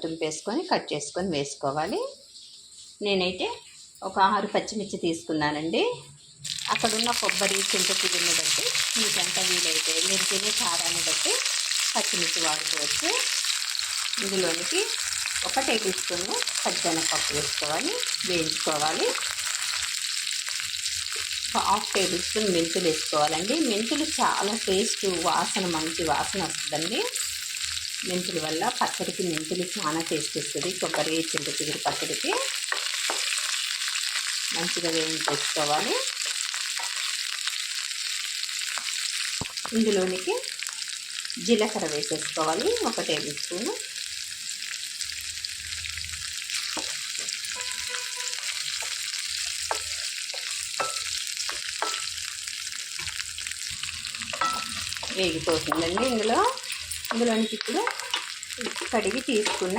తుంపేసుకొని cut చేసుకొని వేసుకోవాలి. నేనైతే ఒక 6 పచ్చిమిర్చి తీసుకున్నానండి. అక్కడున్న కొబ్బరి చింతచిగురుని బట్టి మీకు ఎంత వీలైతే మీరు తినే కారాన్ని బట్టి పచ్చిమిర్చి వాడుకోవచ్చు. ఇందులోనికి 1 టేబుల్ స్పూన్ పచ్చెనగపప్పు వేసుకోవాలి, వేయించుకోవాలి. 1/2 టేబుల్ స్పూన్ మెంతులు వేసుకోవాలండి. మెంతులు చాలా టేస్ట్ వాసన, మంచి వాసన వస్తుందండి. మెంతుల వల్ల పచ్చడికి మెంతులు చాలా టేస్ట్ వస్తుంది. కొబ్బరి చింతచిగురు పచ్చడికి మంచిగా వేయించేసుకోవాలి. ఇందులోనికి జీలకర్ర వేసేసుకోవాలి 1 టేబుల్ స్పూన్. వేగిపోతుందండి. ఇందులోనికి ఇప్పుడు కడిగి తీసుకున్న